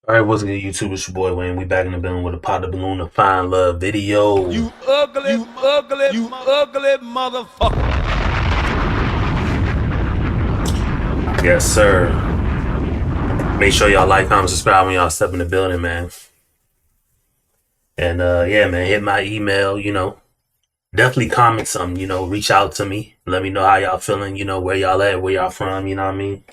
All right, what's good, YouTube? It's your boy Wayne. We back in the building with a pot of balloon to find love video. You ugly motherfucker. Yes, sir. Make sure y'all like, comment, subscribe when y'all step in the building, man. And yeah, man, hit my email. Definitely comment something. Reach out to me. Let me know how y'all feeling. Where y'all at, where y'all from. You know what I mean?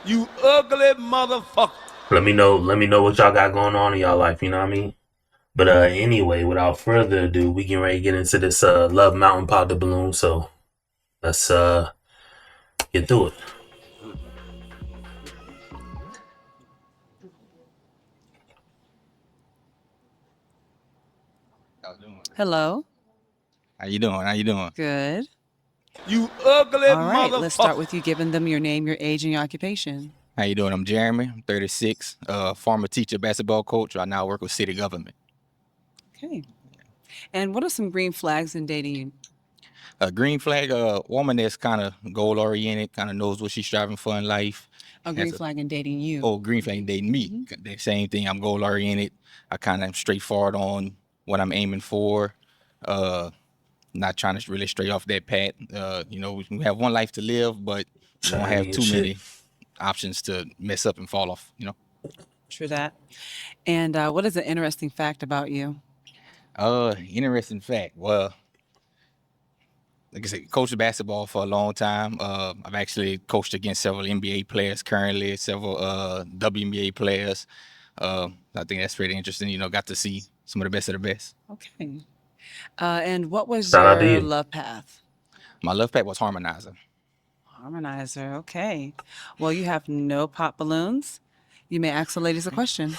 You ugly motherfucker. Let me know. Let me know what y'all got going on in y'all life. You know what I mean? But anyway, without further ado, we getting ready to get into this Love Mountain Pop the Balloon. So let's get through it. Y'all doing? Hello. How you doing? How you doing? Good. You ugly All right. Let's start motherfucker. with you giving them your name, your age, and your occupation. How you doing? I'm Jeremy. I'm 36. Former teacher, basketball coach. I now work with city government. Okay. And what are some green flags in dating? A green flag, a woman that's kind of goal oriented, kind of knows what she's striving for in life. A green Has flag in dating you. green flag dating me. The same thing. I'm goal oriented. I kind of am straightforward on what I'm aiming for. Not trying to really stray off that path. We have one life to live, but we won't have Shiny and too shit. many options to mess up and fall off. True that. And what is an interesting fact about you? Interesting fact. Well, like I said, coached basketball for a long time. I've actually coached against several NBA players currently, several WNBA players. I think that's pretty interesting. Got to see some of the best. Okay. And what was Shout out to your you. love path? My love pack was harmonizer. Harmonizer. Okay. Well, you have no pop balloons. You may ask the ladies a question.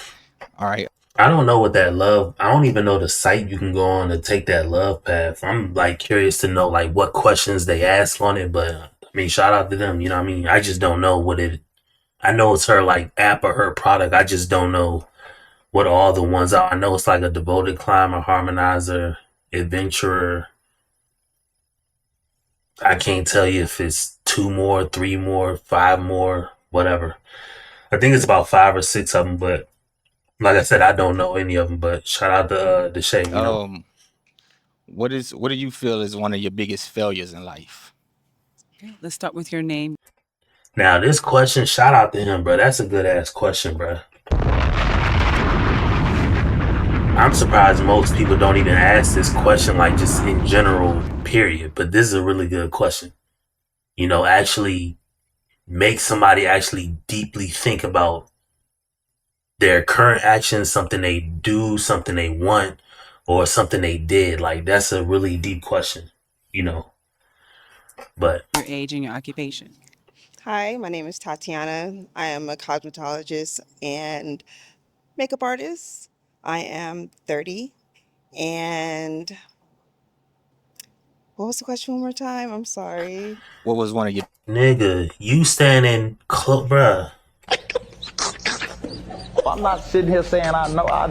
All right. I don't know what that love. I don't even know the site you can go on to take that love path. I'm like curious to know like what questions they ask on it. But I mean, shout out to them. You know what I mean? I just don't know what it. I know it's her like app or her product. I just don't know what all the ones are. I know it's like a devoted climber, harmonizer, adventurer. I can't tell you if it's 2 more, 3 more, 5 more, whatever. I think it's about 5 or 6 of them, but like I said, I don't know any of them. But shout out to Shay. What do you feel is one of your biggest failures in life? Okay. Let's start with your name. Now this question, shout out to him, bro. That's a good ass question, bro. I'm surprised most people don't even ask this question, like just in general, period. But this is a really good question. Actually make somebody actually deeply think about their current actions, something they do, something they want, or something they did. Like that's a really deep question, you know. But Your age and your occupation. Hi, my name is Tatiana. I am a cosmetologist and makeup artist. I am 30. And what was the question one more time? I'm sorry. What was one of your nigga, you standing close, bruh. I'm not sitting here saying I know. I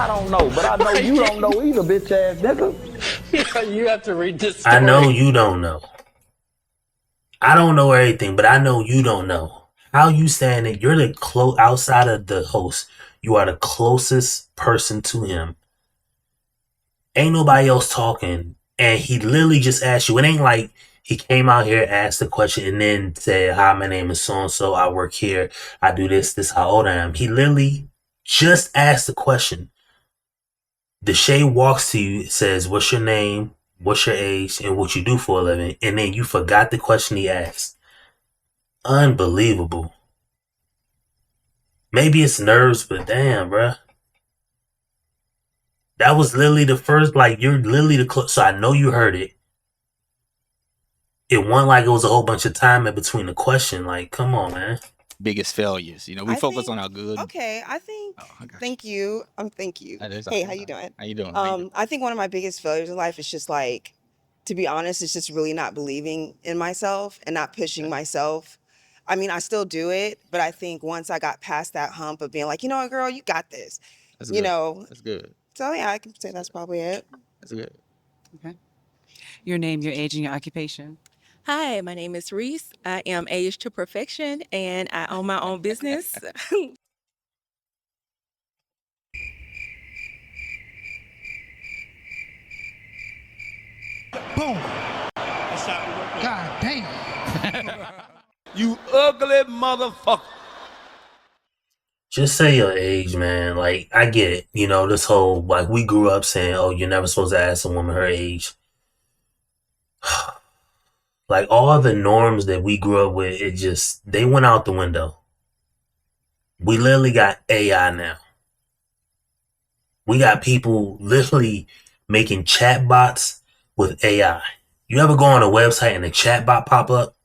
don't know, but I know you don't know either, bitch ass nigga. You have to read this I story. know you don't know. I don't know everything, but I know you don't know. How you standing? You're the outside of the host. You are the closest person to him. Ain't nobody else talking, and he literally just asked you. It ain't like he came out here, asked the question, and then said, "Hi, my name is so and so. I work here. I do this. This how old I am." He literally just asked the question. Deshae walks to you, says, "What's your name? What's your age? And what you do for a living?" And then you forgot the question he asked. Unbelievable. Maybe it's nerves, but damn, bruh. That was literally the first, like, you're literally the so I know you heard it. It wasn't like it was a whole bunch of time in between the question. Like, come on, man. biggest failures? We I focus think, on our good. okay, I think, Oh, I got you. thank you. Thank you. That is all Hey, right. how you doing? How you doing? I think one of my biggest failures in life is just like, to be honest, it's just really not believing in myself and not pushing myself. I mean, I still do it, but I think once I got past that hump of being like, you know what, girl, you got this, That's you good. know. That's good. So yeah, I can say that's probably it. That's good. Okay. Your name, your age, and your occupation. Hi, my name is Reese. I am aged to perfection and I own my own business. Boom. God damn. You ugly motherfucker. Just say your age, man. Like, I get it. You know, this whole, like, we grew up saying, oh, you're never supposed to ask a woman her age. Like, all the norms that we grew up with, they went out the window. We literally got AI now. We got people literally making chatbots with AI. You ever go on a website and a chatbot pop up?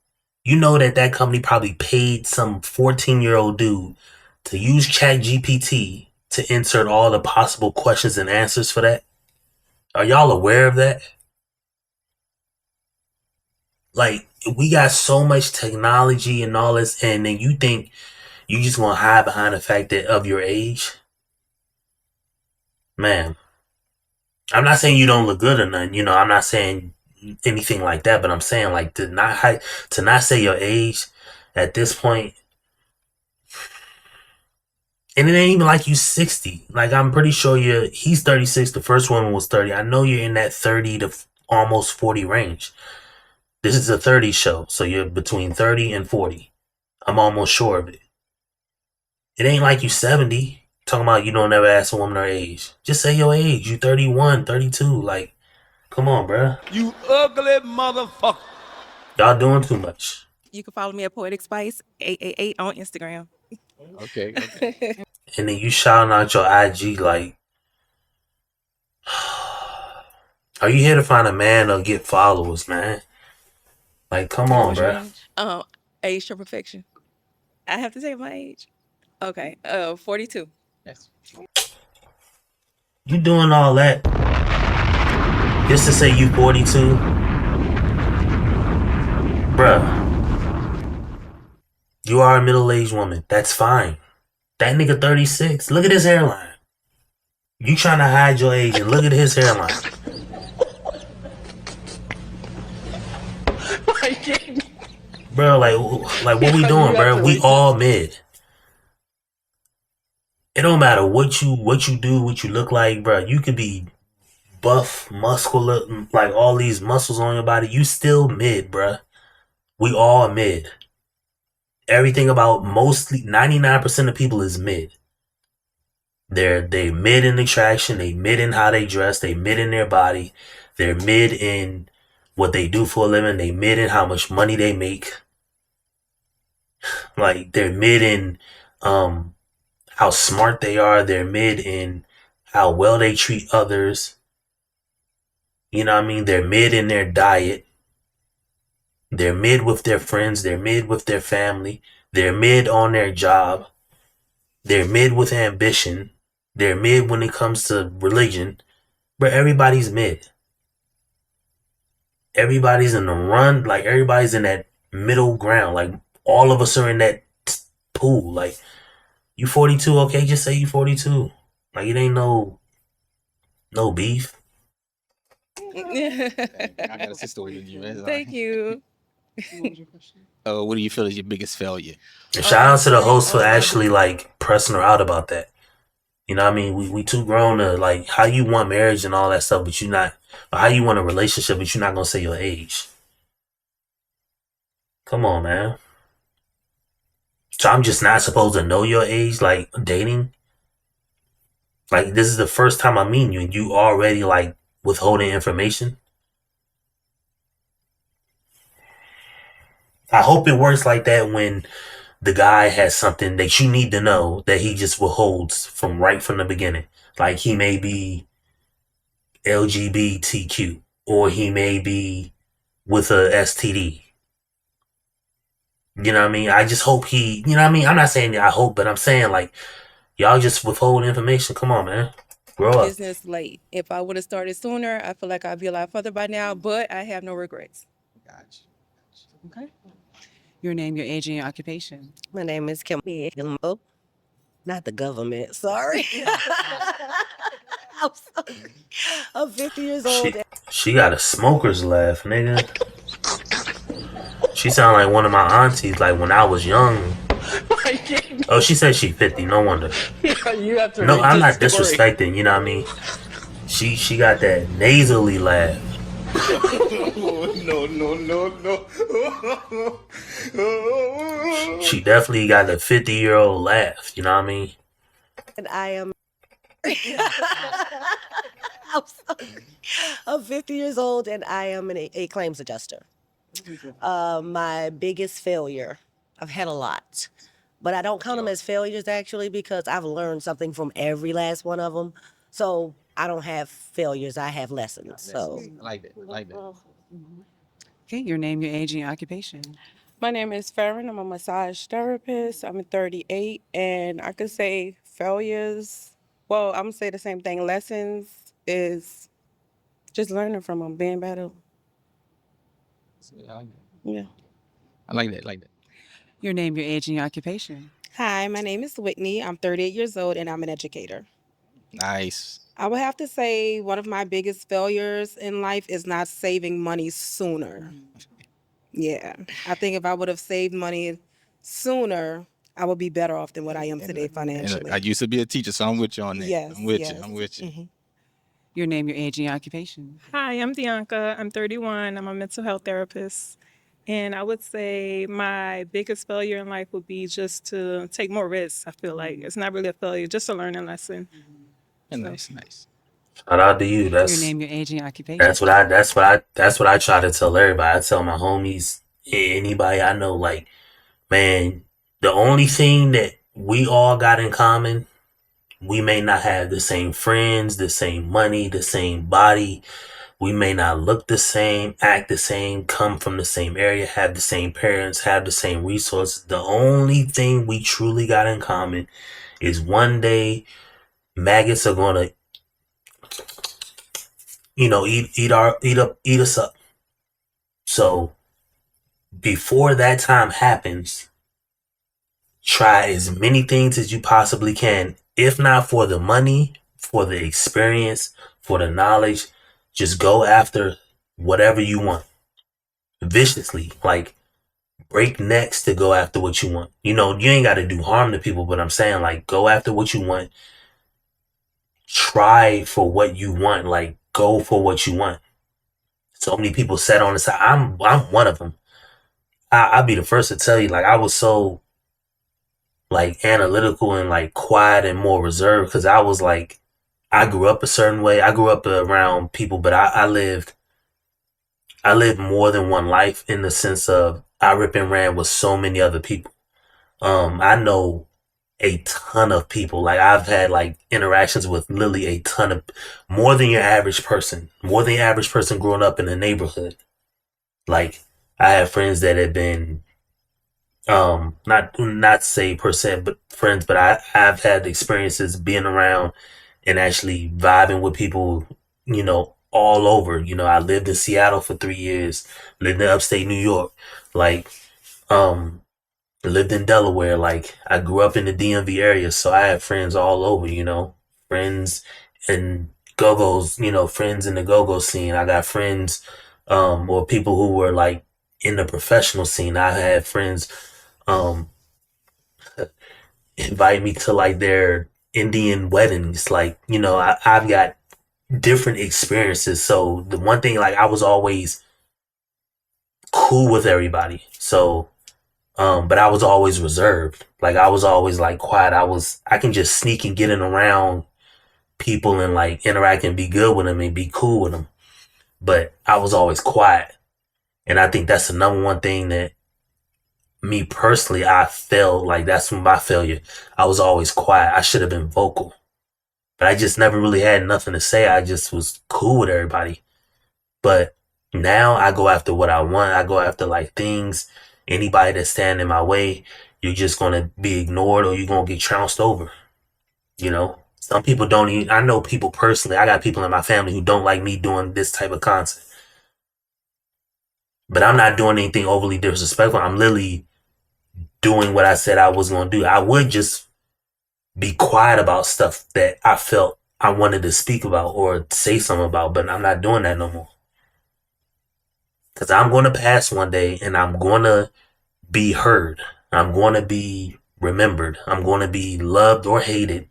You know that company probably paid some 14-year-old dude to use ChatGPT to insert all the possible questions and answers for that. Are y'all aware of that? Like, we got so much technology and all this, and then you think you just gonna hide behind the fact that of your age? Man, I'm not saying you don't look good or nothing. You know, I'm not saying anything like that, but I'm saying, like, to not say your age at this point. And it ain't even like you 60. Like, I'm pretty sure he's 36. The first woman was 30. I know you're in that 30 to almost 40 range. This is a 30 show, so you're between 30 and 40. I'm almost sure of it. It ain't like you 70. Talking about you don't ever ask a woman her age. Just say your age. You 31, 32. Like, come on, bruh. You ugly motherfucker. Y'all doing too much. You can follow me at Poetic Spice 888 on Instagram. Okay. And then you shouting out your IG like, are you here to find a man or get followers, man? Like, come on, bruh. Age to perfection. I have to say my age. Okay. 42. Yes. You doing all that just to say you 42? Bruh. You are a middle-aged woman. That's fine. That nigga 36. Look at his hairline. You trying to hide your age and look at his hairline. Bro, like what we doing, bro? We all mid. It don't matter what you do, what you look like, bro. You could be buff, muscular, like all these muscles on your body. You still mid, bro. We all mid. Everything about mostly 99% of people is mid. They mid in attraction, they mid in how they dress, they mid in their body, they're mid in what they do for a living, they mid in how much money they make. Like, they're mid in how smart they are, they're mid in how well they treat others. You know what I mean? They're mid in their diet. They're mid with their friends, they're mid with their family, they're mid on their job, they're mid with ambition, they're mid when it comes to religion. But everybody's mid. Everybody's in the run, like everybody's in that middle ground. Like, all of us are in that pool. Like, you 42, okay, just say you 42. Like, it ain't no beef. I got a sister with you. Thank you. What do you feel is your biggest failure? And shout out to the host for actually, like, pressing her out about that. You know what I mean? We too grown to, like, how you want marriage and all that stuff, but or how you want a relationship, but you're not gonna say your age. Come on, man. So I'm just not supposed to know your age, like, dating? Like, this is the first time I'm meeting you, and you already, like, withholding information? I hope it works like that when the guy has something that you need to know that he just withholds from the beginning. Like, he may be LGBTQ, or he may be with a STD. You know what I mean? I just hope you know what I mean? I'm not saying that I hope, but I'm saying, like, y'all just withhold information. Come on, man. Grow up. Business late. If I would have started sooner, I feel like I'd be a lot further by now, but I have no regrets. Gotcha. Okay. Your name, your age, and your occupation. My name is Kim. Not the government. Sorry. I'm 50 years old. She got a smoker's laugh, nigga. She sound like one of my aunties, like when I was young. Oh, she said she 50. No wonder. You have No, I'm not disrespecting. You know what I mean? She got that nasally laugh. She definitely got a 50-year-old laugh. You know what I mean? And I am. I'm 50 years old and I am a claims adjuster. My biggest failure, I've had a lot, but I don't count them as failures actually because I've learned something from every last one of them. So I don't have failures, I have lessons. So I like that. I like that. Okay, your name, your age, and your occupation. My name is Farron. I'm a massage therapist. I'm 38, and I could say failures. Well, I'm gonna say the same thing. Lessons is just learning from them, being better. I like that. Yeah. I like that. I like that. Your name, your age, and your occupation. Hi, my name is Whitney. I'm 38 years old and I'm an educator. Nice. I would have to say one of my biggest failures in life is not saving money sooner. Yeah. I think if I would have saved money sooner, I would be better off than what I am today And financially. I used to be a teacher, so I'm with you on that. Yes, I'm with yes. you. I'm with you. Mhm. Your name, your age, and your occupation. Hi, I'm Bianca. I'm 31. I'm a mental health therapist. And I would say my biggest failure in life would be just to take more risks. I feel like it's not really a failure, just a learning lesson. Nice, nice. Shout out to you. Your name, your age, and your occupation. That's what I try to tell everybody. I tell my homies, anybody I know, like, man, the only thing that we all got in common, we may not have the same friends, the same money, the same body. We may not look the same, act the same, come from the same area, have the same parents, have the same resources. The only thing we truly got in common is one day maggots are gonna, eat us up. So before that time happens, try as many things as you possibly can. If not for the money, for the experience, for the knowledge, just go after whatever you want. Viciously. Like, break necks to go after what you want. You ain't got to do harm to people, but I'm saying, like, go after what you want. Try for what you want. Like, go for what you want. So many people sat on the side. I'm one of them. I'll be the first to tell you, like, I was so, like, analytical and, like, quiet and more reserved because I was, like, I grew up a certain way. I grew up around people, but I lived more than one life in the sense of I rip and ran with so many other people. I know a ton of people. Like, I've had, like, interactions with literally a ton of, more than your average person growing up in the neighborhood. Like, I have friends that have been, not say percent, but friends, but I've had experiences being around and actually vibing with people, all over. I lived in Seattle for 3 years, lived in upstate New York, like, lived in Delaware. Like, I grew up in the DMV area, so I have friends all over, friends and go-go's, friends in the go-go scene. I got friends, or people who were, like, in the professional scene. I had friends, invite me to, like, their Indian weddings. Like, I've got different experiences. So the one thing, like, I was always cool with everybody. So, but I was always reserved. Like, I was always, like, quiet. I can just sneak and get in around people and, like, interact and be good with them and be cool with them. But I was always quiet. And I think that's the number one thing that me personally, I felt like that's my failure. I was always quiet. I should have been vocal. But I just never really had nothing to say. I just was cool with everybody. But now I go after what I want. I go after, like, things. Anybody that's standing in my way, you're just going to be ignored or you're going to get trounced over. Some people don't even, I know people personally. I got people in my family who don't like me doing this type of content. But I'm not doing anything overly disrespectful. I'm literally doing what I said I was going to do. I would just be quiet about stuff that I felt I wanted to speak about or say something about, but I'm not doing that no more. Because I'm going to pass one day and I'm going to be heard. I'm going to be remembered. I'm going to be loved or hated,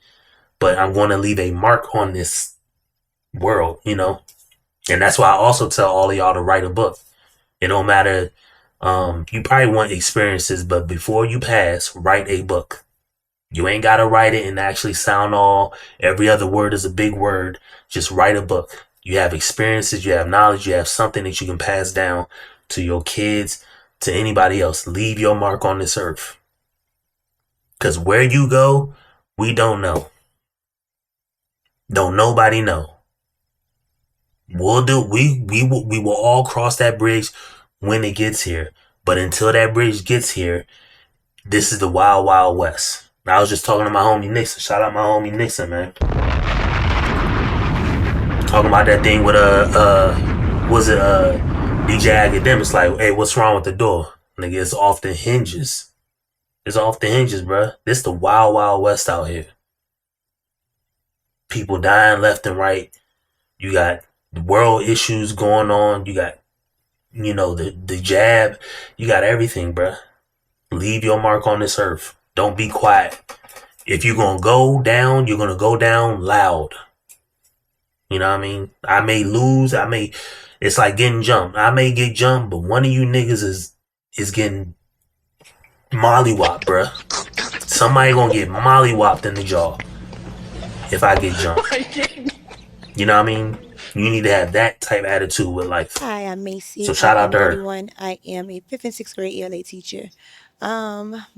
but I'm going to leave a mark on this world, And that's why I also tell all of y'all to write a book. It don't matter. You probably want experiences, but before you pass, write a book. You ain't got to write it and actually sound all, every other word is a big word. Just write a book. You have experiences, you have knowledge, you have something that you can pass down to your kids, to anybody else. Leave your mark on this earth. Because where you go, we don't know. Don't nobody know. We will all cross that bridge when it gets here. But until that bridge gets here, this is the wild, wild west. I was just talking to my homie Nixon. Shout out my homie Nixon, man. Talking about that thing with DJ Academics, like, hey, what's wrong with the door? Nigga, it's off the hinges. It's off the hinges, bruh. This the wild, wild west out here. People dying left and right. You got world issues going on. You got, the jab. You got everything, bruh. Leave your mark on this earth. Don't be quiet. If you're going to go down, you're going to go down loud. You know what I mean? I may lose. It's like getting jumped. I may get jumped, but one of you niggas is getting mollywopped, bruh. Somebody going to get mollywopped in the jaw if I get jumped. You know what I mean? You need to have that type attitude with life. Hi, I'm Macy. So shout out to her. 31. I am a 5th and 6th grade ELA teacher.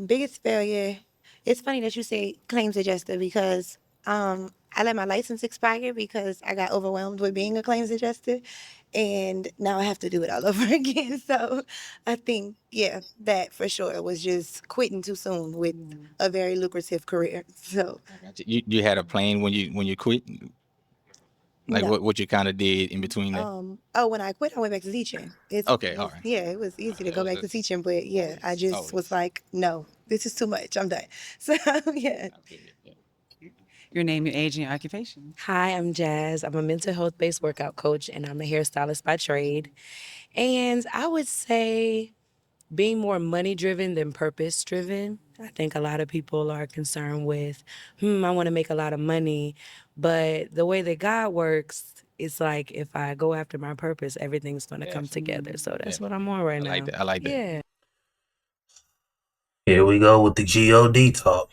Biggest failure. It's funny that you say claims adjuster because I let my license expire because I got overwhelmed with being a claims adjuster, and now I have to do it all over again. So I think, yeah, that for sure was just quitting too soon with a very lucrative career. So You had a plan when you quit? Like no. what you kind of did in between that? When I quit, I went back to teaching. Okay, all right. Yeah, it was easy to go back to teaching, but yeah, I just was like, no, this is too much. I'm done. So yeah. Your name, your age, and your occupation. Hi, I'm Jazz. I'm a mental health-based workout coach, and I'm a hairstylist by trade. And I would say being more money-driven than purpose-driven. I think a lot of people are concerned with, I want to make a lot of money. But the way that God works, it's like if I go after my purpose, everything's going to come together. So that's what I'm on right now. I like that. Yeah. Here we go with the GOD talk.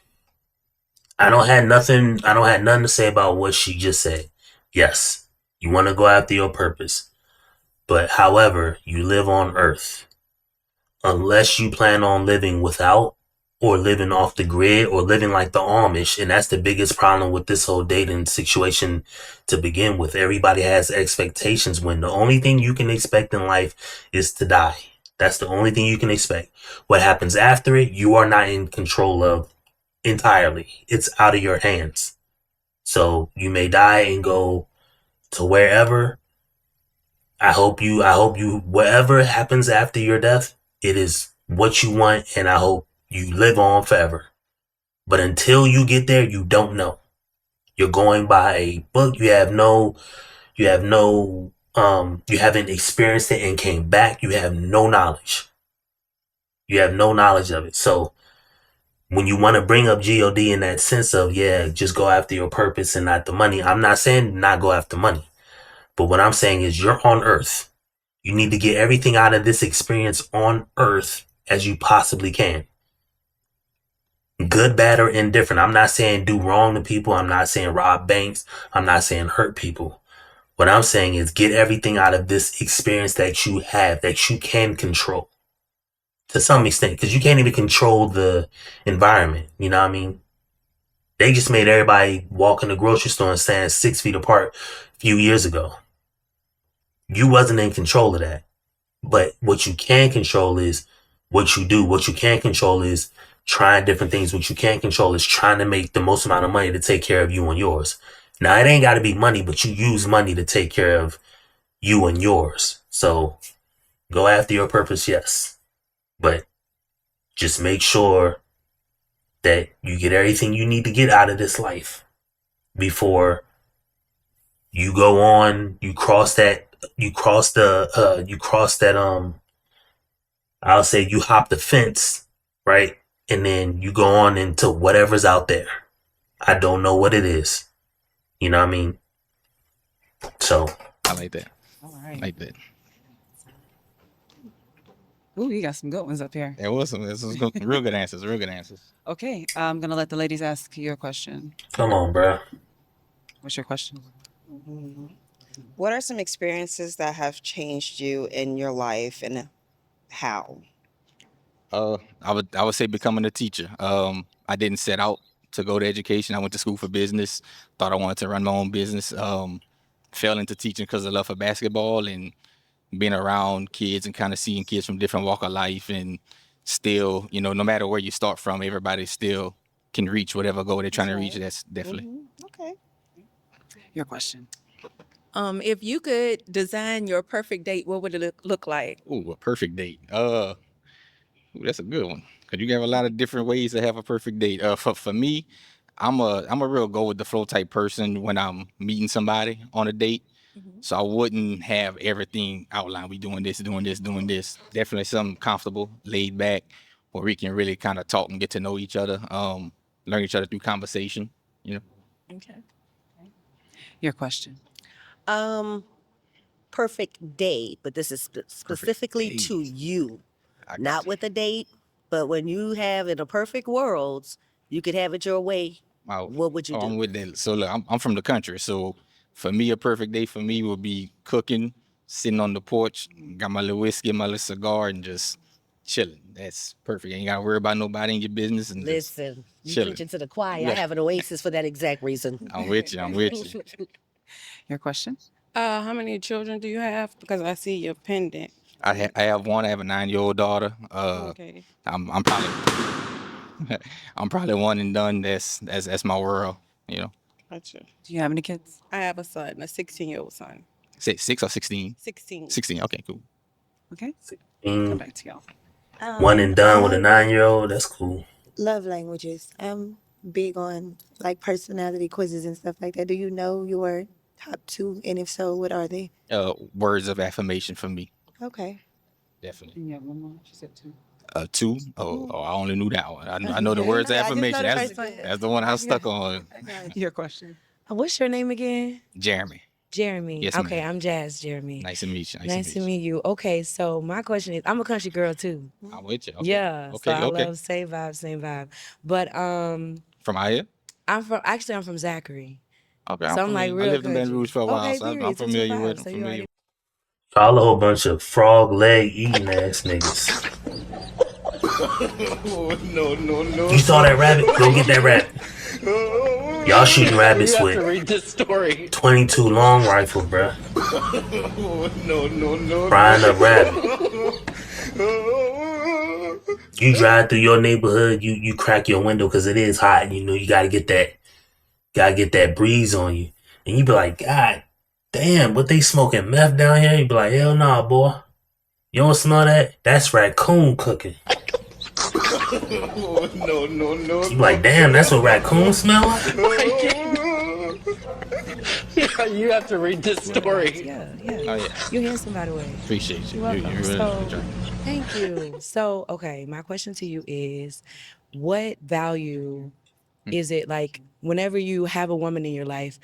I don't have nothing to say about what she just said. Yes, you want to go after your purpose. But however, you live on earth. Unless you plan on living without or living off the grid or living like the Amish. And that's the biggest problem with this whole dating situation to begin with. Everybody has expectations when the only thing you can expect in life is to die. That's the only thing you can expect. What happens after it, you are not in control of entirely. It's out of your hands. So you may die and go to wherever. I hope you, whatever happens after your death, it is what you want, and I hope you live on forever. But until you get there, you don't know. You're going by a book. You haven't experienced it and came back. You have no knowledge. You have no knowledge of it. So when you want to bring up God in that sense of, yeah, just go after your purpose and not the money. I'm not saying not go after money. But what I'm saying is you're on earth. You need to get everything out of this experience on earth as you possibly can. Good, bad, or indifferent. I'm not saying do wrong to people. I'm not saying rob banks. I'm not saying hurt people. What I'm saying is get everything out of this experience that you have, that you can control. To some extent, because you can't even control the environment. You know what I mean? They just made everybody walk in the grocery store and stand 6 feet apart a few years ago. You wasn't in control of that. But what you can control is what you do. What you can control is trying different things. What you can't control is trying to make the most amount of money to take care of you and yours. Now, it ain't got to be money, but you use money to take care of you and yours. So go after your purpose, yes. But just make sure that you get everything you need to get out of this life before you go on, I'll say you hop the fence, right? And then you go on into whatever's out there. I don't know what it is. You know what I mean? So I like that. All right. like that. Ooh, you got some good ones up here. There was some real good answers. Real good answers. Okay, I'm gonna let the ladies ask you a question. Come on, bro. What's your question? What are some experiences that have changed you in your life and how? I would say becoming a teacher. I didn't set out to go to education. I went to school for business. Thought I wanted to run my own business. Fell into teaching because of love for basketball and being around kids and kind of seeing kids from different walk of life, and still, no matter where you start from, everybody still can reach whatever goal they're trying to reach. That's definitely. Okay. Your question. If you could design your perfect date, what would it look like? Ooh, a perfect date. Ooh, that's a good one. Cause you have a lot of different ways to have a perfect date. For me, I'm a real go with the flow type person when I'm meeting somebody on a date. So I wouldn't have everything outlined. We doing this, doing this, doing this. Definitely something comfortable, laid back, where we can really kind of talk and get to know each other, learn each other through conversation. Okay. Your question. Perfect date, but this is specifically to you, not with a date, but when you have in a perfect world, you could have it your way. Wow. What would you do? I'm with that. So look, I'm from the country. So for me, a perfect day for me would be cooking, sitting on the porch, got my little whiskey, my little cigar, and just chilling. That's perfect. You ain't gotta worry about nobody in your business. And Listen, you chilling. preaching to the choir. I Yeah. have an oasis for that exact reason. I'm with you. I'm with you. Your question. How many children do you have? Because I see your pendant. I have one. I have a 9-year-old daughter. Okay. I'm probably I'm probably one and done. That's my world. Gotcha. Do you have any kids? I have a son, a 16-year-old son. Say 6 or 16? 16. 16. Okay, cool. Okay. Mm, Come back to y'all. one and done with a 9-year-old. That's cool. Love languages. I'm big on like personality quizzes and stuff like that. Do you know your top two? And if so, what are they? Words of affirmation for me. Okay. Definitely. Yeah, one more. She said two. 2. Oh, I only knew that one. I know the words of I just know affirmation. the That's, first one. that's the one I was stuck on. Your question. What's your name again? Jeremy. Jeremy. Yes, Okay, ma'am. I'm Jazz Jeremy. Nice to meet you. Nice to meet you. Okay, so my question is, I'm a country girl too. I'm with you. Okay. Yeah, Okay. so I Okay. love same vibe, same vibe. But From out here? I'm from Zachary. Okay. So I'm like I real lived in Baton country. Rouge for a while, Okay, so I'm period. familiar 225, with. so I'm you familiar. already- Y'all a whole bunch of frog leg eating ass niggas. No. You saw that rabbit? Go get that rabbit. Y'all shooting rabbits You have to with read this story. 22 long rifle, bruh. No. Frying up rabbit. You drive through your neighborhood, you crack your window because it is hot. You gotta get that breeze on you. And you be like, God damn, what they smoking meth down here? You be like, hell nah, boy. You don't smell that? That's raccoon cooking. No. You be like, damn, that's what raccoons smell like? You have to read this story. Yeah. Oh, yeah. You're handsome, by the way. Appreciate you. You're You welcome. really So, enjoy. thank you. So, okay, my question to you is, what value is it like whenever you have a woman in your life?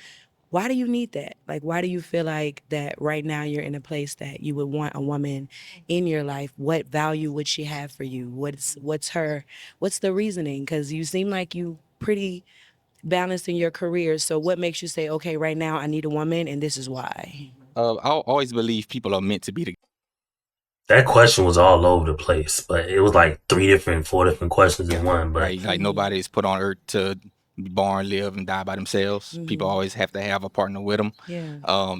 Why do you need that? Like, why do you feel like that right now you're in a place that you would want a woman in your life? What value would she have for you? What's the reasoning? Because you seem like you pretty balanced in your career. So what makes you say, okay, right now I need a woman and this is why? I always believe people are meant to be together. That question was all over the place, but it was like 4 different questions in one. But Right? Like nobody is put on earth to be born, live, and die by themselves. People always have to have a partner with them. Yeah.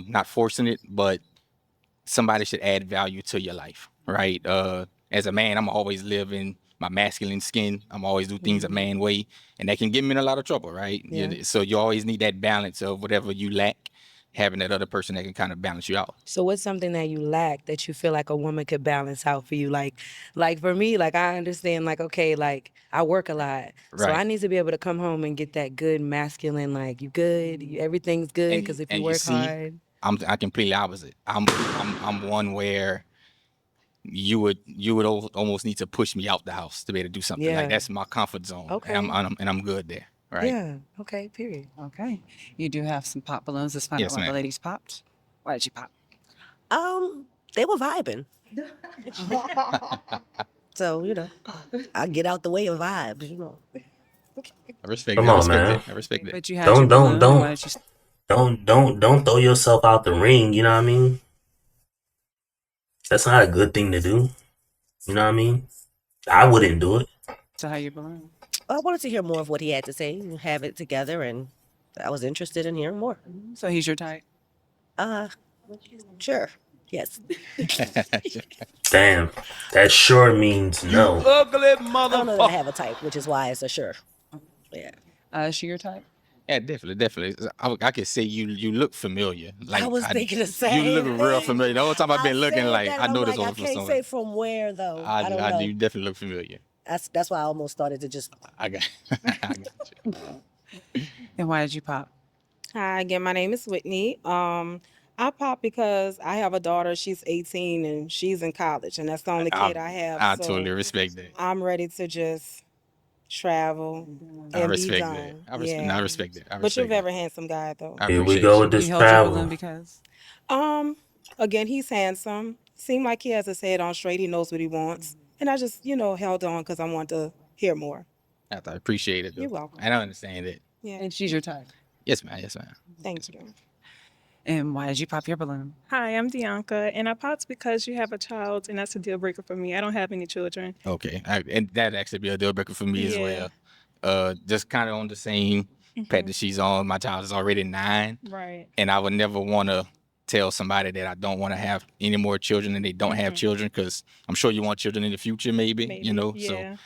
Not forcing it, but somebody should add value to your life, right? As a man, I'm always live in my masculine skin. I'm always do things a man way, and that can get me in a lot of trouble, right? Yeah. So you always need that balance of whatever you lack, having that other person that can kind of balance you out. So what's something that you lack that you feel like a woman could balance out for you? Like for me, like I understand, like, okay, like I work a lot. So Right. I need to be able to come home and get that good masculine, like you good, everything's good. And- Because if and you you work see, hard. I completely opposite. I'm one where you would almost need to push me out the house to be able to do something. Yeah. Like that's my comfort zone. Okay. And I'm good there. Right. Yeah. Okay, period. Okay. You do have some pop balloons. Let's find Yes, out why the ma'am. ladies popped. Why did you pop? They were vibing. So, I get out the way of vibes. I respect Come that. I on, respect man. that. I respect that. But you had your Don't don't balloon, and why don't did you? don't throw yourself out the ring. You know what I mean? That's not a good thing to do. You know what I mean? I wouldn't do it. So how your balloon? I wanted to hear more of what he had to say, and have it together, and I was interested in hearing more. So he's your type. Sure. Yes. Damn, that sure means no. Ugly I don't know that I motherfucker. have a type, which is why it's a sure. Yeah. Is she your type? Yeah, definitely. I could say you look familiar. Like I was thinking the you same look real thing. familiar. The whole time I've been looking, said like that, I and know I'm this like, I over for can't someone. say from where though. I don't I know. do definitely look familiar. That's why I almost started to just. I got, I got you. And why did you pop? Hi, again, my name is Whitney. I pop because I have a daughter. She's 18 and she's in college, and that's the only kid I have. I So totally respect that. I'm ready to just travel I and be respect that. done. I Yeah. respect that. I But you're a respect that. very handsome guy, though. I Here we appreciate go you. with this You held your balloon travel. because. Again, he's handsome. Seemed like he has his head on straight. He knows what he wants, and I just, held on because I want to hear more. I appreciate it though. You're welcome. I don't understand it. Yeah. And she's your type. Yes, ma'am. Yes, ma'am. Thank you. And why did you pop your balloon? Hi, I'm Dianca, and I popped because you have a child, and that's a deal breaker for me. I don't have any children. Okay, and that actually be a deal breaker for me as Yeah. well. Just kind of on the same path that she's on. My child is already 9, Right. and I would never want to tell somebody that I don't want to have any more children and they don't have children, because I'm sure you want children in the future, maybe. So, Yeah.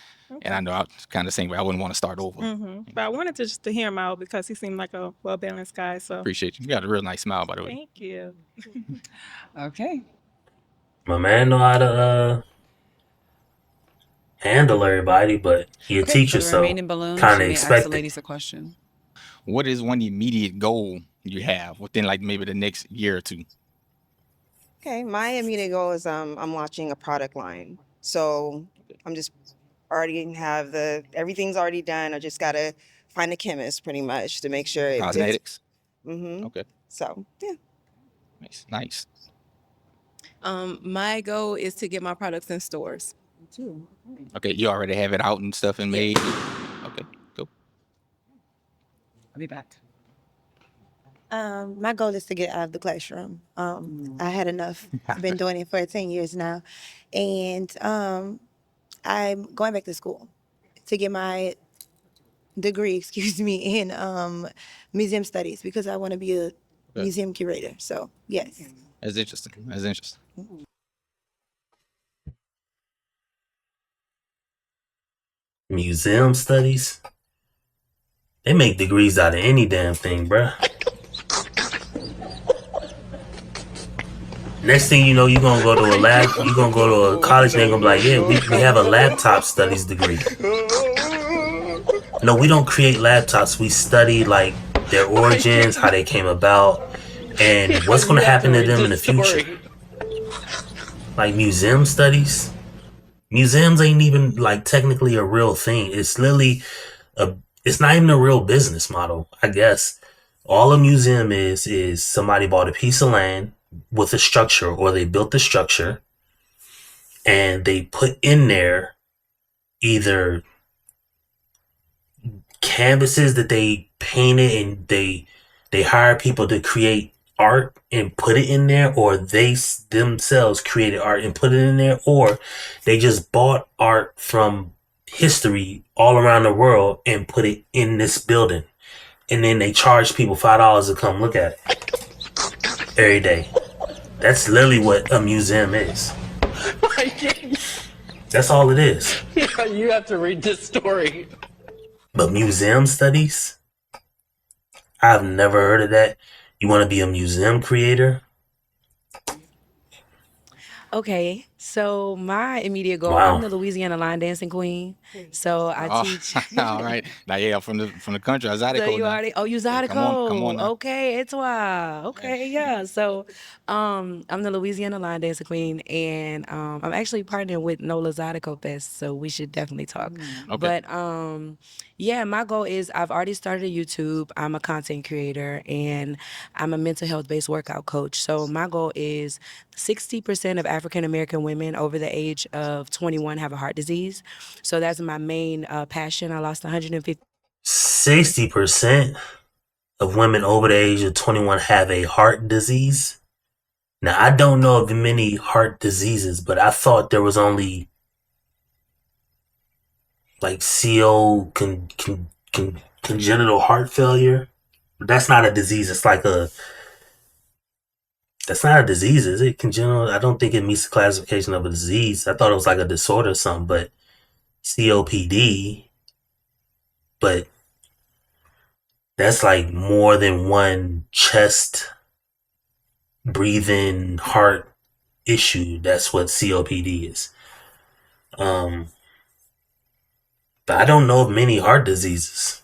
and I know I kind of the same way. I wouldn't want to start over. But I wanted to just to hear him out because he seemed like a well balanced guy. So Appreciate you. You got a real nice smile, by the way. thank you. Okay. My man know how to handle everybody, but he a Okay. teacher, For the so remaining balloons, kind you of may ask expect the it. ladies a question. What is one immediate goal you have within like maybe the next year or two? Okay, my immediate goal is I'm launching a product line. So I'm just already have everything's already done. I just gotta find a chemist pretty much to make sure it fits. Cosmetics. Mm-hmm. Okay. So yeah. Nice. My goal is to get my products in stores. Okay, you already have it out and stuff and made. Okay, cool. I'll be back. My goal is to get out of the classroom. I had enough. I've been doing it for 10 years now. And I'm going back to school to get my degree, in museum studies because I want to be a museum curator. So, yes. That's interesting. That's interesting. Museum studies. They make degrees out of any damn thing, bruh. Next thing you know, you're gonna go to a lab, you're gonna go to a college, and they're gonna be like, yeah, we have a laptop studies degree. No, we don't create laptops. We study like their origins, how they came about, and what's gonna happen to them in the future. Like museum studies. Museums ain't even like technically a real thing. It's literally it's not even a real business model, I guess. All a museum is somebody bought a piece of land with a structure, or they built the structure and they put in there either canvases that they painted and they hire people to create art and put it in there, or they themselves created art and put it in there, or they just bought art from history all around the world and put it in this building, and then they charge people $5 to come look at it every day. That's literally what a museum is. That's all it is. You have to read this story. But museum studies? I've never heard of that. You want to be a museum creator? Okay, So my immediate goal, I'm Wow. the Louisiana line dancing queen. So I Oh, teach. all right. Now, yeah, from the country, I So Zydeco you now. already, oh, you Yeah, come on Zydeco. now. Okay, it's why. Okay, yeah. So I'm the Louisiana line dancing queen, and I'm actually partnering with NOLA Zydeco Fest, so we should definitely talk. Okay. But yeah, my goal is I've already started a YouTube. I'm a content creator, and I'm a mental health based workout coach. So my goal is 60% of African American women over the age of 21 have a heart disease. So that's my main passion. I lost 150. 60% of women over the age of 21 have a heart disease. Now, I don't know of many heart diseases, but I thought there was only like congenital heart failure. But that's not a disease. That's not a disease, is it? Congenital, I don't think it meets the classification of a disease. I thought it was like a disorder or something, but COPD, but that's like more than one chest, breathing, heart issue. That's what COPD is. But I don't know of many heart diseases.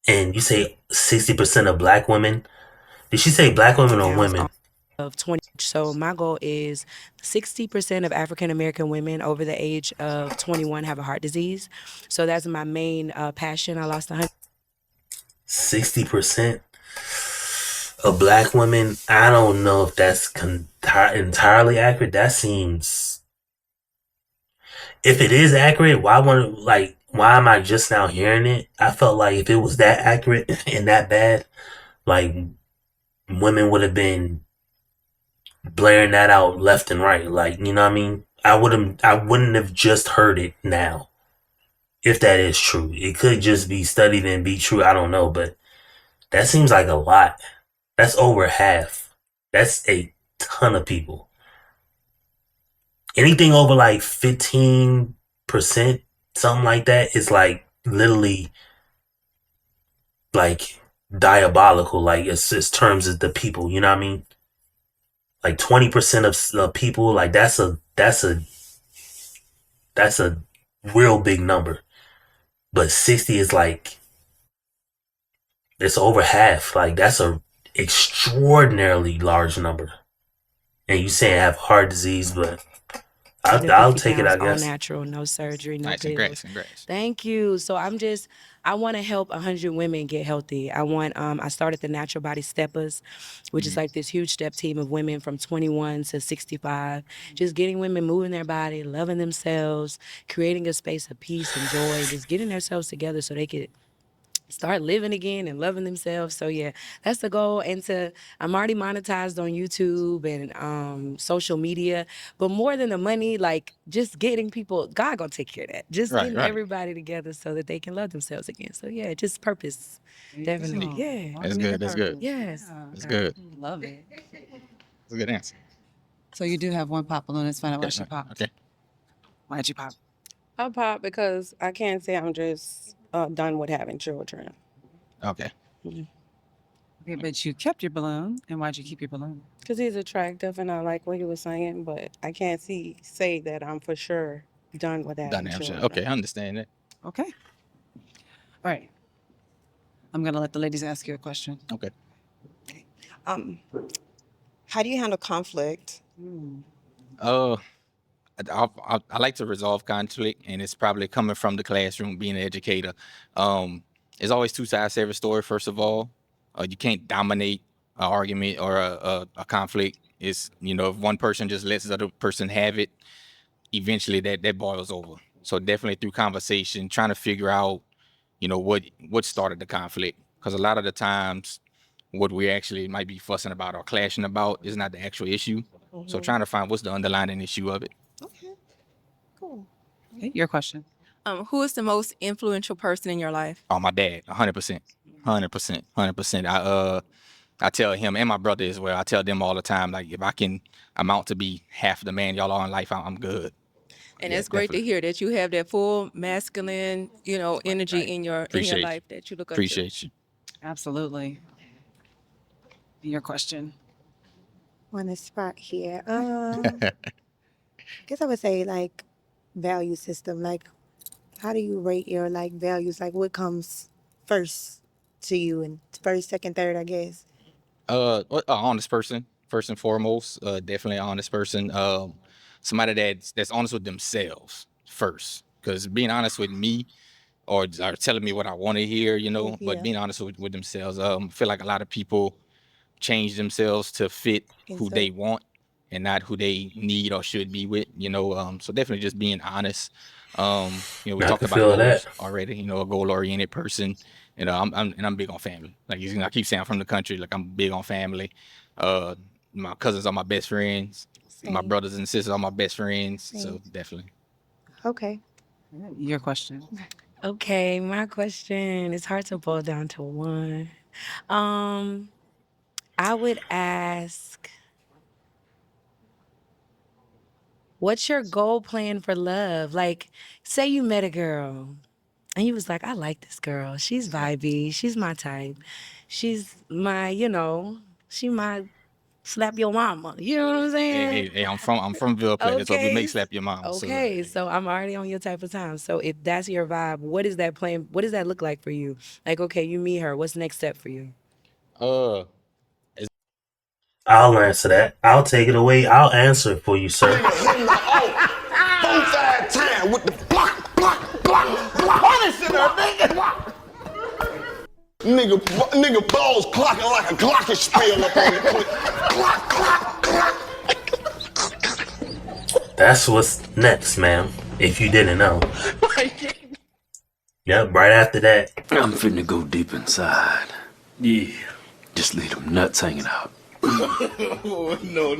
And you say 60% of black women. Did she say black women or Pounds women? of 20. So my goal is 60% of African American women over the age of 21 have a heart disease. So that's my main passion. I lost 100. 60% of black women. I don't know if that's entirely accurate. That seems. If it is accurate, why am I just now hearing it? I felt like if it was that accurate and that bad, like women would have been blaring that out left and right. Like, you know what I mean? I wouldn't have just heard it now. If that is true. It could just be studied and be true. I don't know, but that seems like a lot. That's over half. That's a ton of people. Anything over like 15%, something like that, is like literally like diabolical. Like it's terms of the people, you know what I mean? Like 20% of people, like that's a real big number. But 60 is like it's over half. Like that's a extraordinarily large number. And you saying have heart disease, but I'll 150 take it, pounds, I all guess. natural, no surgery, no Nice. pills. Congrats. Thank you. So I want to help 100 women get healthy. I started the Natural Body Steppers, which is like this huge step team of women from 21 to 65, just getting women moving their body, loving themselves, creating a space of peace and joy, just getting themselves together so they could start living again and loving themselves. So yeah, that's the goal. And I'm already monetized on YouTube and social media, but more than the money, like just getting people, God gonna take care of that. Just getting everybody together so that they can love themselves again. So yeah, just purpose. Definitely. Yeah. That's good. That's good. Yes. That's good. Love it. That's a good answer. So you do have one pop balloon. Let's find out why she Okay. popped. Okay. Why'd you pop? I pop because I can't say I'm just done with having children. Okay. Okay, but you kept your balloon. And why'd you keep your balloon? Because he's attractive and I like what he was saying, but I can't say that I'm for sure done with having Done. children. Okay. I understand that. Okay. All right. I'm going to let the ladies ask you a question. Okay. How do you handle conflict? Uh, I like to resolve conflict, and it's probably coming from the classroom, being an educator. There's always two sides to every story. First of all, you can't dominate an argument or a conflict. It's if one person just lets the other person have it, eventually that boils over. So definitely through conversation, trying to figure out what started the conflict, because a lot of the times what we actually might be fussing about or clashing about is not the actual issue. So trying to find what's the underlying issue of it. Okay, cool. Okay, your question. Who is the most influential person in your life? Oh, my dad, 100%, 100%. I tell him and my brother as well. I tell them all the time, like, if I can amount to be half the man y'all are in life, I'm good. And Yeah, it's great definitely. to hear that you have that full masculine, energy in your Appreciate you. life that you look up to. Appreciate you. Absolutely. Your question. On the spot here. guess I would say like value system. Like, how do you rate your like values? Like, what comes first to you, and first, second, third, I guess. Honest person first and foremost. Definitely an honest person. Somebody that's honest with themselves first. Because being honest with me, or telling me what I want to hear, but Yeah. being honest with themselves. I feel like a lot of people change themselves to fit who they Insert. want and not who they need or should be with. So definitely just being honest. We I talked can about feel that. goals already. A goal-oriented person. I'm big on family. Like I keep saying, I'm from the country. Like I'm big on family. My cousins are my best friends. My Same. brothers and sisters are my best friends. So Same. definitely. Okay. Your question. Okay, my question. It's hard to boil down to one. I would ask, what's your goal plan for love? Like, say you met a girl and you was like, I like this girl. She's vibey. She's my type. She's my, she might slap your mama. You know what I'm saying? Hey, I'm from Ville Plaine, so we Okay. make slap your mom. Okay, so I'm already on your type of time. So if that's your vibe, what is that plan? What does that look like for you? Like, okay, you meet her. What's the next step for you? So I'll answer that. I'll take it away. I'll answer it for you, sir. Both time with the block, punishing her, nigga. Nigga balls clocking like a glockenspiel up on the clip. Clock. That's what's next, ma'am. If you didn't know. Yep, right after that. I'm finna go deep inside. Yeah. Just leave them nuts hanging out. No.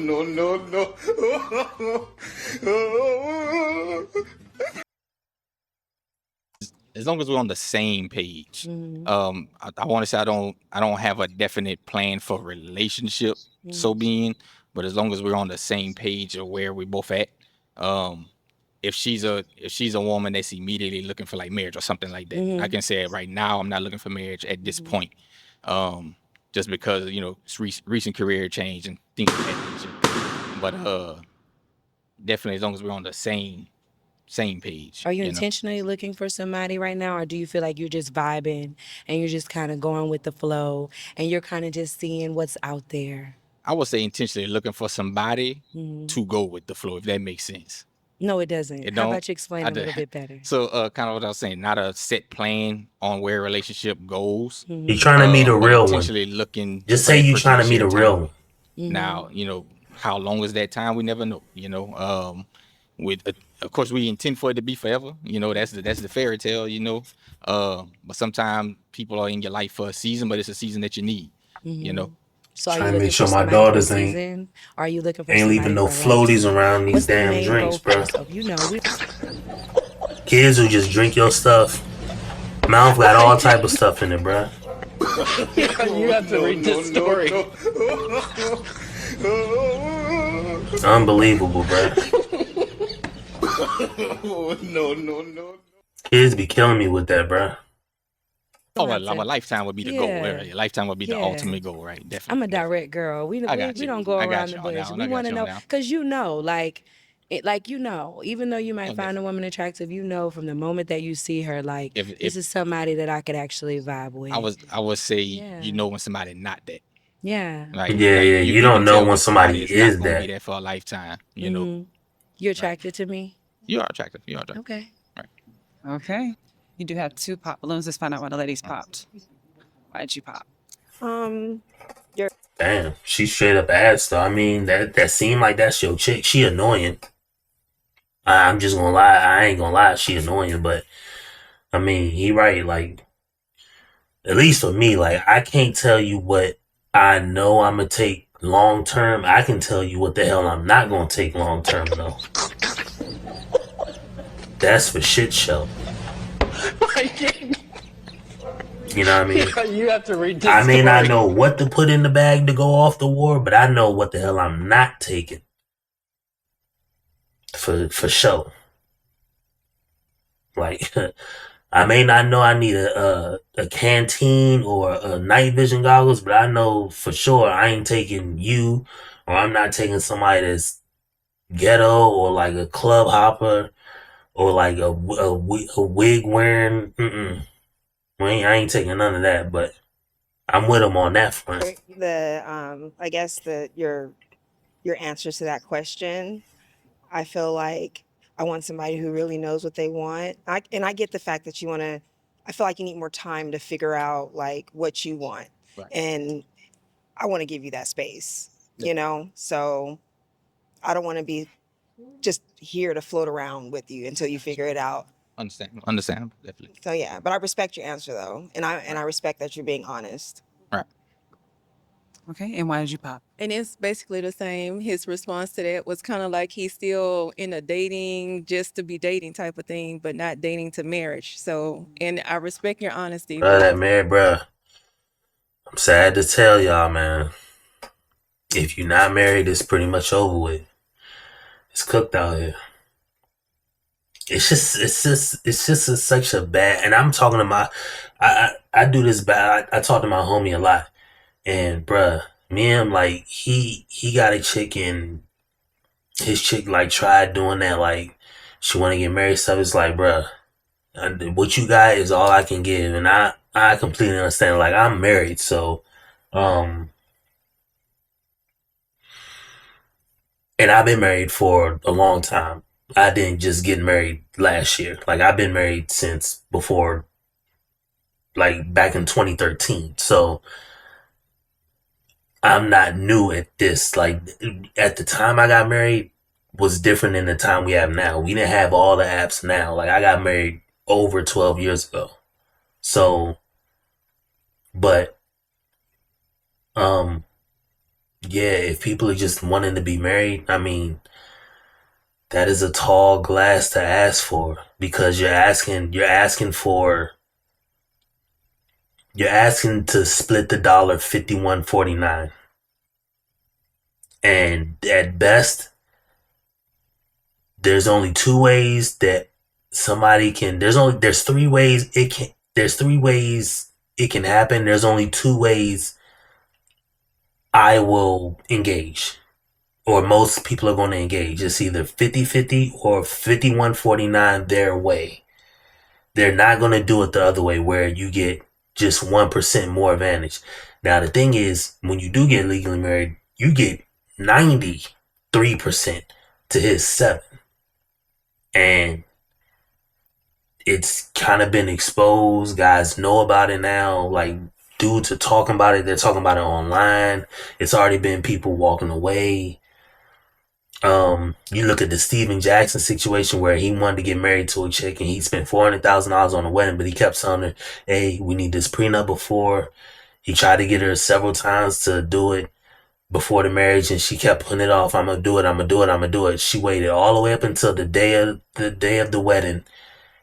as long as we're on the same page. Mhm. I want to say I don't have a definite plan for relationship, so being, but as long as we're on the same page of where we both at. If she's a woman that's immediately looking for like marriage or something like that, I can say right now I'm not looking for marriage at this point. Just because it's recent career change and things of that nature. But definitely as long as we're on the same page. Are you intentionally looking for somebody right now, or do you feel like you're just vibing and you're just kind of going with the flow and you're kind of just seeing what's out there? I would say intentionally looking for somebody Mhm. to go with the flow, if that makes sense. No, it doesn't. It How don't. about you explain I a do. little bit better? So kind of what I was saying, not a set plan on where a relationship goes. You trying to meet a But real one. intentionally looking Just for say that you person trying to to meet share a time real with. one. Now, how long is that time? We never know. With of course we intend for it to be forever. That's the fairy tale. But sometimes people are in your life for a season, but it's a season that you need. So are you Trying to looking make for sure my somebody for a daughters ain't season? Or are you looking for leaving somebody no for a floaties lifetime? around these What's the damn main goal drinks, for bro. yourself? We Kids who just drink your stuff. Mouth got all type of stuff in it, bro. You have to read this story. It's unbelievable, bro. No. Kids be killing me with that, bro. Oh, a lifetime would be the goal. Right? A lifetime would be the Yeah. ultimate goal, right? Definitely. I'm a direct girl. We I got you. don't go I got around you the on that bush. one. We I got want to you on know that one. because even though you might find a woman attractive, from the moment that you see her, like If this is somebody that I could actually vibe with. I would say Yeah. when somebody not that. Yeah. Yeah, you don't can know tell when somebody is not is gonna be that. there for a lifetime. You're attracted to me. You are attractive. You are attractive. Okay. Right. Okay. You do have 2 pop balloons. Let's find out why the ladies popped. Why did you pop? Damn, she straight up asked though. I mean, that seemed like that's your chick. She annoying. I'm just gonna lie. I ain't gonna lie. She annoying, but I mean, he right. Like, at least for me, like I can't tell you what I know I'm gonna take long term. I can tell you what the hell I'm not gonna take long term though. That's for shit show. You know what I mean? You have to read this I may not story. know what to put in the bag to go off the war, but I know what the hell I'm not taking. For sure. Like, I may not know I need a canteen or a night vision goggles, but I know for sure I ain't taking you, or I'm not taking somebody that's ghetto or like a club hopper or like a wig wearing. I ain't taking none of that, but I'm with him on that front. I guess your answer to that question, I feel like I want somebody who really knows what they want. And I get the fact that I feel like you need more time to figure out like what you want. Right. And I want to give you that space, Yeah. So I don't want to be just here to float around with you until you figure it out. Understandable, definitely. So yeah, but I respect your answer though. And I respect that you're being honest. Right. Okay, and why did you pop? And it's basically the same. His response to that was kind of like he's still in a dating just to be dating type of thing, but not dating to marriage. So, and I respect your honesty, Bruh, but that married, bruh. I'm sad to tell y'all, man. If you're not married, it's pretty much over with. It's cooked out here. It's just such a bad. And I'm talking to I do this bad. I talk to my homie a lot, and bruh, me and him, like he got a chick, and his chick like tried doing that, like she want to get married stuff. It's like, bruh, what you got is all I can give, and I completely understand. Like I'm married, so and I've been married for a long time. I didn't just get married last year. Like I've been married since before, like back in 2013. So I'm not new at this. Like at the time I got married was different than the time we have now. We didn't have all the apps now. Like I got married over 12 years ago. So, but, yeah, if people are just wanting to be married, I mean, that is a tall glass to ask for because you're asking to split the dollar 51.49. And at best, there's only two ways that somebody can there's three ways it can happen. There's only two ways I will engage. Or most people are going to engage. It's either 50-50 or 51.49 their way. They're not going to do it the other way where you get just 1% more advantage. Now, the thing is, when you do get legally married, you get 93% to his 7. And it's kind of been exposed. Guys know about it now. Like, dudes are talking about it. They're talking about it online. It's already been people walking away. You look at the Steven Jackson situation where he wanted to get married to a chick and he spent $400,000 on a wedding, but he kept telling her, hey, we need this prenup before. He tried to get her several times to do it before the marriage, and she kept putting it off. I'm gonna do it. She waited all the way up until the day of the wedding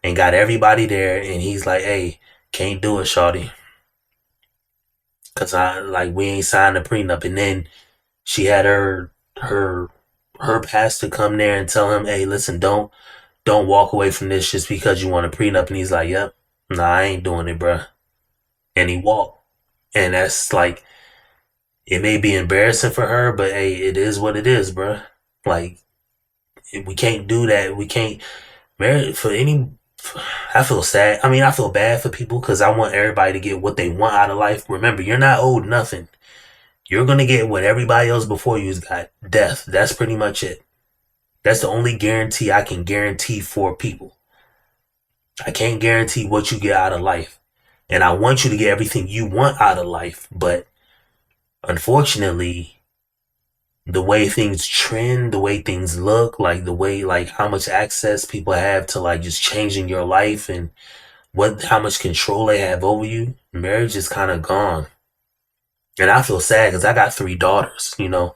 and got everybody there, and he's like, hey, can't do it, shawty. Cause we ain't signed a prenup. And then she had her pastor come there and tell him, hey, listen, don't walk away from this just because you want a prenup. And he's like, yep, nah, I ain't doing it, bruh. And he walked. And that's like, it may be embarrassing for her, but hey, it is what it is, bruh. Like, we can't do that. We can't marry for any. I feel sad. I mean, I feel bad for people because I want everybody to get what they want out of life. Remember, you're not owed nothing. You're going to get what everybody else before you's got. Death. That's pretty much it. That's the only guarantee I can guarantee for people. I can't guarantee what you get out of life. And I want you to get everything you want out of life. But unfortunately, the way things trend, the way things look, like the way, like how much access people have to like just changing your life and how much control they have over you, marriage is kind of gone. And I feel sad because I got 3 daughters, and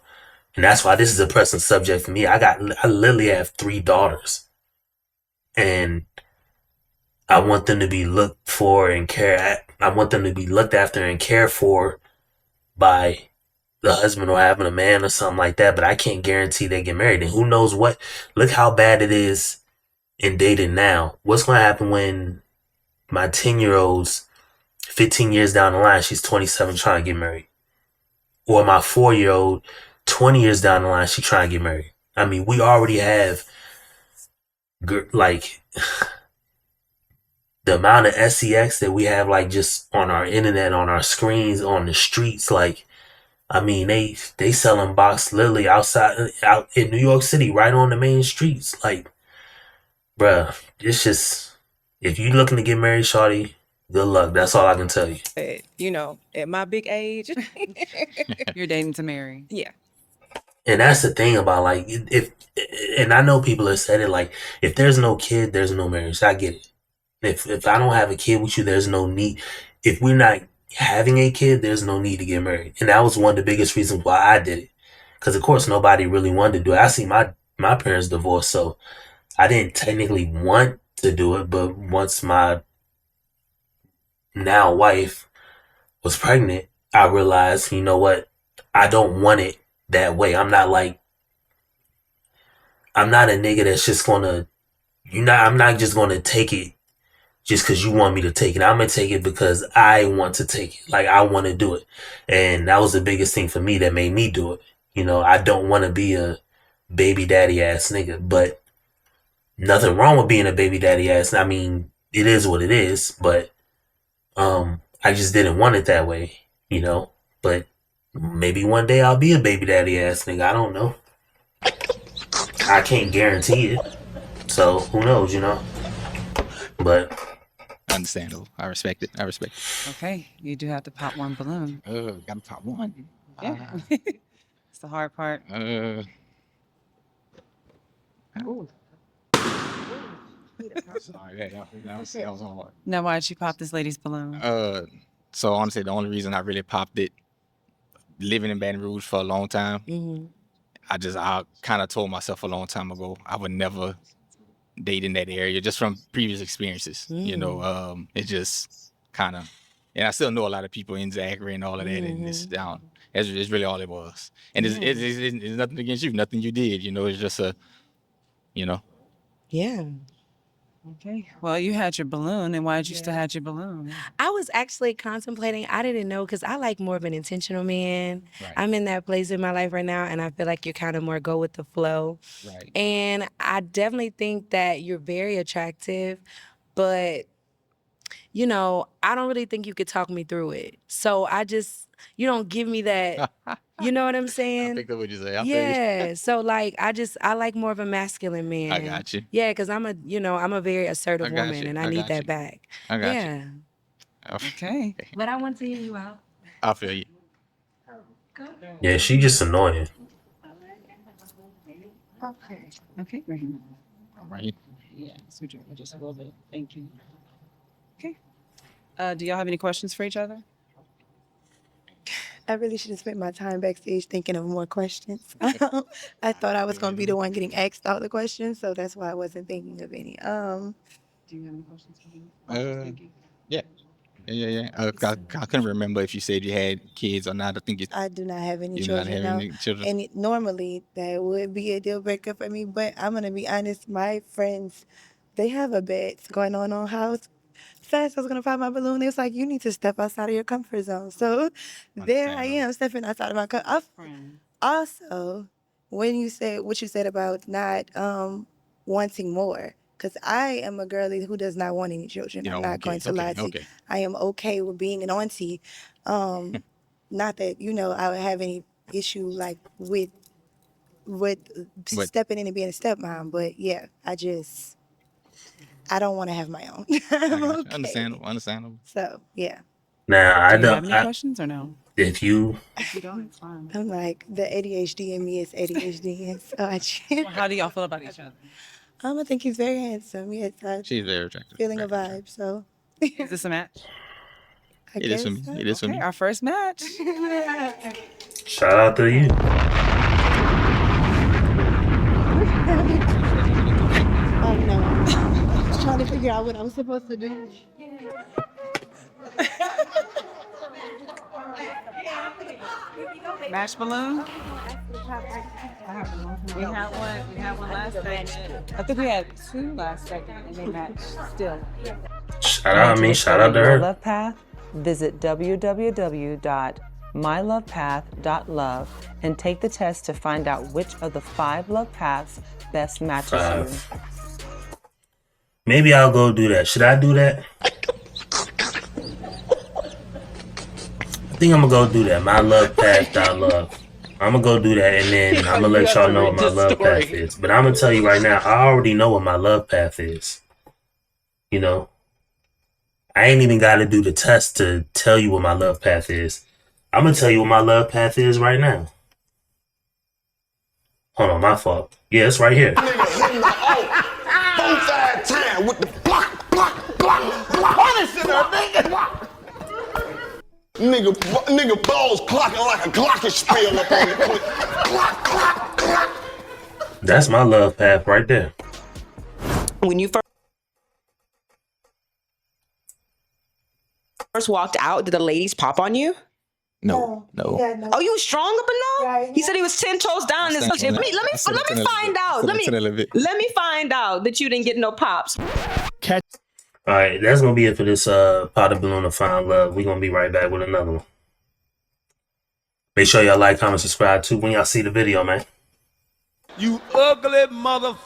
that's why this is a pressing subject for me. I literally have 3 daughters, and I want them to be looked for and I want them to be looked after and cared for by the husband or having a man or something like that. But I can't guarantee they get married. And who knows what? Look how bad it is in dating now. What's going to happen when my 10-year-old's 15 years down the line, she's 27 trying to get married? Or my 4-year-old, 20 years down the line, she's trying to get married. I mean, we already have like the amount of SEX that we have, like just on our internet, on our screens, on the streets. Like, I mean, they selling box literally outside out in New York City, right on the main streets. Like, bruh, it's just if you looking to get married, shawty, good luck. That's all I can tell you. You know, at my big age. You're dating to marry. Yeah. And that's the thing about like if and I know people have said it like if there's no kid, there's no marriage. I get it. If I don't have a kid with you, there's no need. If we're not having a kid, there's no need to get married. And that was one of the biggest reasons why I did it. Because of course nobody really wanted to do it. I see my parents divorced, so I didn't technically want to do it. But once my now wife was pregnant, I realized, you know what, I don't want it that way. I'm not a nigga that's just gonna I'm not just gonna take it just because you want me to take it. I'm gonna take it because I want to take it. Like I want to do it. And that was the biggest thing for me that made me do it. You know, I don't want to be a baby daddy ass nigga, but nothing wrong with being a baby daddy ass. I mean, it is what it is, but I just didn't want it that way, you know. But maybe one day I'll be a baby daddy ass nigga. I don't know. I can't guarantee it. So who knows, you know? But understandable. I respect it. Okay, you do have to pop one balloon. Gotta pop one. Yeah. It's the hard part. Sorry, that was hard. Now, why did you pop this lady's balloon? So honestly, the only reason I really popped it, living in Baton Rouge for a long time, I kind of told myself a long time ago I would never date in that area, just from previous experiences. You know, it just kind of, and I still know a lot of people in Zachary and all of that, and it's down. It's really all it was. And it's nothing against you, nothing you did. You know, it's just Yeah. Okay. Well, you had your balloon, and why did you still have your balloon? I was actually contemplating. I didn't know because I like more of an intentional man. Right. I'm in that place in my life right now, and I feel like you're kind of more go with the flow. Right. And I definitely think that you're very attractive, but you know, I don't really think you could talk me through it. So you don't give me that. You know what I'm saying? I picked up what you say. Yeah. So like, I like more of a masculine man. I got you. Yeah, because I'm a very assertive woman, and I need that back. I got Yeah. you. Okay. But I want to hear you out. I feel you. yeah, she just annoying. Okay. Okay. Great. All right. Yeah. So just a little bit. Thank you. Okay. Do y'all have any questions for each other? I really should have spent my time backstage thinking of more questions. I thought I was going to be the one getting asked all the questions, so that's why I wasn't thinking of any. Do you have any questions for me? Yeah. I couldn't remember if you said you had kids or not. I think I do not have any you do not children. have No. any children. And normally that would be a deal breaker for me, but I'm going to be honest, my friends, they have a bet going on house. Fast, I was going to pop my balloon. It was like, you need to step outside of your comfort zone. So there I am, stepping outside of my comfort. Also, when you said what you said about not wanting more, because I am a girlie who does not want any children. I'm not going to lie to you. I am okay with being an auntie. Not that, I would have any issue like with stepping in and being a stepmom, but yeah, I don't want to have my own. I'm okay. Understandable. So yeah. Now Do you have any questions or no? If you don't, it's fine. I'm like, the ADHD in me is ADHD, and so Well, how do y'all feel about each other? I think he's very handsome. Yes, She's very attractive. feeling a vibe. So Is this a match? I It is for me. guess so. It is for Okay, me. our first match. shout out to you. Oh no, I was trying to figure out what I was supposed to do. Match balloon? We had one last segment. I think we had two last segment and they matched still. Shout out to her. Love Path, visit www.poptheballoon.com. mylovepath.love and take the test to find out which of the 5 love paths best matches you. Maybe I'll go do that. Should I do that? I think I'm gonna go do that. mylovepath.love. I'm gonna go do that, and then I'm gonna let y'all know what my love path is. But I'm gonna tell you right now, I already know what my love path is. You know, I ain't even got to do the test to tell you what my love path is. I'm gonna tell you what my love path is right now. Hold on, my fault. Yeah, it's right here. Nigga hitting the both side time with the block, block, block, block. Punishing her, nigga. Nigga balls clocking like a glockenspiel up on the clip. Clock, clock, clock. That's my love path right there. When you first walked out, did the ladies pop on you? No. Oh, you was strong up enough? He said he was 10 toes down. Let me find out. Let me find out that you didn't get no pops. All right, that's gonna be it for this pot of balloon of fine love. We're gonna be right back with another one. Make sure y'all like, comment, subscribe too when y'all see the video, man. You ugly mother.